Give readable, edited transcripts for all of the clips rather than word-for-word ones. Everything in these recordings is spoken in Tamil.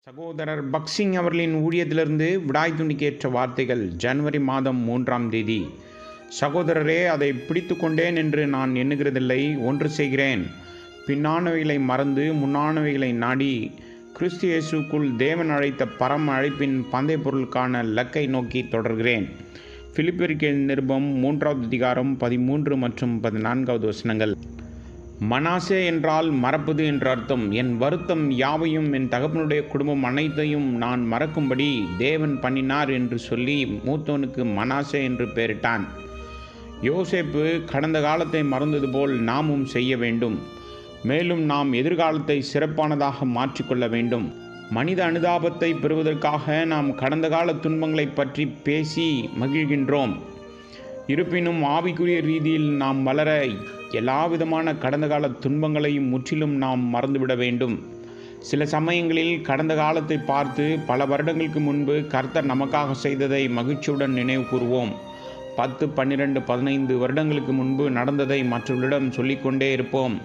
சகோதரர் பக்சிங் அவர்களின் ஊழியத்திலிருந்து விடாய் துணிக்கேற்ற வார்த்தைகள் ஜனவரி மாதம் 3ஆம் தேதி. சகோதரரே, அதை பிடித்து கொண்டேன் என்று நான் எண்ணுகிறதில்லை, ஒன்று செய்கிறேன். பின்னானவைகளை மறந்து முன்னானவைகளை நாடி கிறிஸ்து இயேசுக்குள் தேவன் அழைத்த பரம அழைப்பின் பந்தய பொருளுக்கான இலக்கை நோக்கி தொடர்கிறேன். பிலிப்பியருக்கு நிருபம் 3வது அதிகாரம் 13 மற்றும் 14வது வசனங்கள். மனாசே என்றால் மறப்பது என்ற அர்த்தம். என் வருத்தம் யாவையும் என் தகப்பனுடைய குடும்பம் அனைத்தையும் நான் மறக்கும்படி தேவன் பண்ணினார் என்று சொல்லி மூத்தவனுக்கு மனாசே என்று பெயரிட்டான். யோசேப்பு கடந்த காலத்தை மறந்தது போல் நாமும் செய்ய வேண்டும். மேலும் நாம் எதிர்காலத்தை சிறப்பானதாக மாற்றிக்கொள்ள வேண்டும். மனித அனுதாபத்தை பெறுவதற்காக நாம் கடந்த கால துன்பங்களை பற்றி பேசி மகிழ்கின்றோம். இருப்பினும் ஆவிக்குரிய ரீதியில் நாம் வளர எல்லாவிதமான கடந்த கால துன்பங்களையும் முற்றிலும் நாம் மறந்துவிட வேண்டும். சில சமயங்களில் கடந்த காலத்தை பார்த்து பல வருடங்களுக்கு முன்பு கர்த்தர் நமக்காக செய்ததை மகிழ்ச்சியுடன் நினைவு கூறுவோம். 10, 12, 15 வருடங்களுக்கு முன்பு நடந்ததை மற்றவர்களிடம் சொல்லிக்கொண்டே இருப்போம்.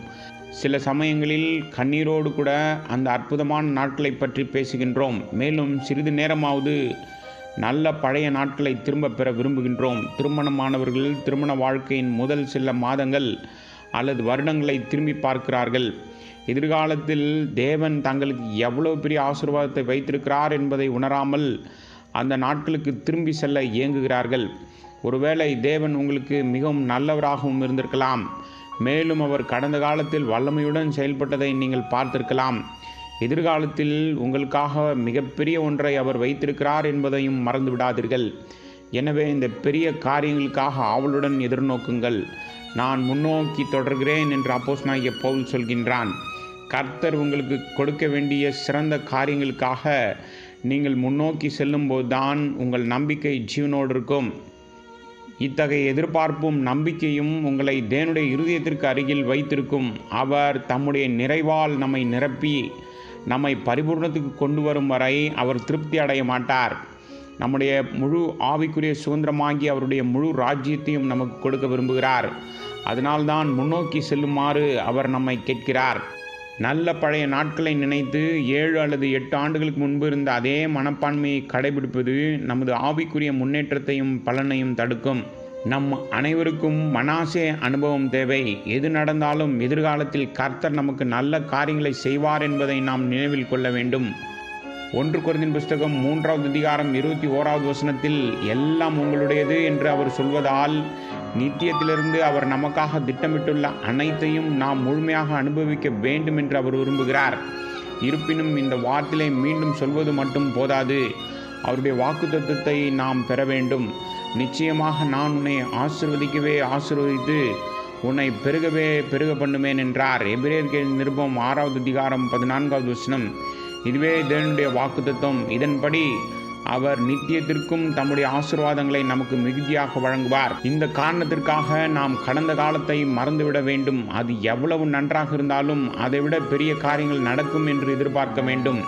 சில சமயங்களில் கண்ணீரோடு கூட அந்த அற்புதமான நாட்களை பற்றி பேசுகின்றோம். மேலும் சிறிது நேரமாவது நல்ல பழைய நாட்களை திரும்ப பெற விரும்புகின்றோம். திருமணமானவர்கள் திருமண வாழ்க்கையின் முதல் சில மாதங்கள் அல்லது வருடங்களை திரும்பி பார்க்கிறார்கள். எதிர்காலத்தில் தேவன் தங்களுக்கு எவ்வளவு பெரிய ஆசீர்வாதத்தை வைத்திருக்கிறார் என்பதை உணராமல் அந்த நாட்களுக்கு திரும்பி செல்ல இயங்குகிறார்கள். ஒருவேளை தேவன் உங்களுக்கு மிகவும் நல்லவராகவும் இருந்திருக்கலாம். மேலும் அவர் கடந்த காலத்தில் வல்லமையுடன் செயல்பட்டதை நீங்கள் பார்த்திருக்கலாம். எதிர்காலத்தில் உங்களுக்காக மிகப்பெரிய ஒன்றை அவர் வைத்திருக்கிறார் என்பதையும் மறந்து விடாதீர்கள். எனவே இந்த பெரிய காரியங்களுக்காக ஆவலுடன் எதிர்நோக்குங்கள். நான் முன்னோக்கி தொடர்கிறேன் என்று அப்போஸ்தலனாகிய பவுல் சொல்கின்றான். கர்த்தர் உங்களுக்கு கொடுக்க வேண்டிய சிறந்த காரியங்களுக்காக நீங்கள் முன்னோக்கி செல்லும்போது தான் உங்கள் நம்பிக்கை ஜீவனோடு இருக்கும். இத்தகைய எதிர்பார்ப்பும் நம்பிக்கையும் உங்களை தேவனுடைய இருதயத்திற்கு அருகில் வைத்திருக்கும். அவர் தம்முடைய நிறைவால் நம்மை நிரப்பி நம்மை பரிபூர்ணத்துக்கு கொண்டு வரும் வரை அவர் திருப்தி அடைய மாட்டார். நம்முடைய முழு ஆவிக்குரிய சுதந்திரமாகி அவருடைய முழு ராஜ்யத்தையும் நமக்கு கொடுக்க விரும்புகிறார். அதனால்தான் முன்னோக்கி செல்லுமாறு அவர் நம்மை கேட்கிறார். நல்ல பழைய நாட்களை நினைத்து 7 அல்லது 8 ஆண்டுகளுக்கு முன்பு இருந்த அதே மனப்பான்மையை கடைபிடிப்பது நமது ஆவிக்குரிய முன்னேற்றத்தையும் பலனையும் தடுக்கும். நம் அனைவருக்கும் மனாசே அனுபவம் தேவை. எது நடந்தாலும் எதிர்காலத்தில் கர்த்தர் நமக்கு நல்ல காரியங்களை செய்வார் என்பதை நாம் நினைவில் கொள்ள வேண்டும். 1 கொரிந்தியர் புஸ்தகம் 3வது அதிகாரம் 21வது வசனத்தில் எல்லாம் உங்களுடையது என்று அவர் சொல்வதால் நித்தியத்திலிருந்து அவர் நமக்காக திட்டமிட்டுள்ள அனைத்தையும் நாம் முழுமையாக அனுபவிக்க வேண்டும் என்று அவர் விரும்புகிறார். இருப்பினும் இந்த வார்த்தையை மீண்டும் சொல்வது மட்டும் போதாது. அவருடைய வாக்குத்தத்தத்தை நாம் பெற வேண்டும். நிச்சயமாக நான் உன்னை ஆசீர்வதித்து உன்னை பெருக பண்ணுவேன் என்றார். எபிரேயருக்கு நிருபம் 6வது அதிகாரம் 14வது வசனம். இதுவே தேவனுடைய வாக்குத்தத்தம். இதன்படி அவர் நித்தியத்திற்கும் தம்முடைய ஆசீர்வாதங்களை நமக்கு மிகுதியாக வழங்குவார். இந்த காரணத்திற்காக நாம் கடந்த காலத்தை மறந்துவிட வேண்டும். அது எவ்வளவு நன்றாக இருந்தாலும் அதைவிட பெரிய காரியங்கள் நடக்கும் என்று எதிர்பார்க்க வேண்டும்.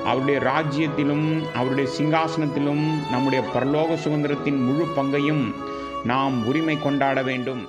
அவருடைய ராஜ்யத்திலும் அவருடைய சிங்காசனத்திலும் நம்முடைய பரலோக சுதந்திரத்தின் முழு பங்கையும் நாம் உரிமை கொண்டாட வேண்டும்.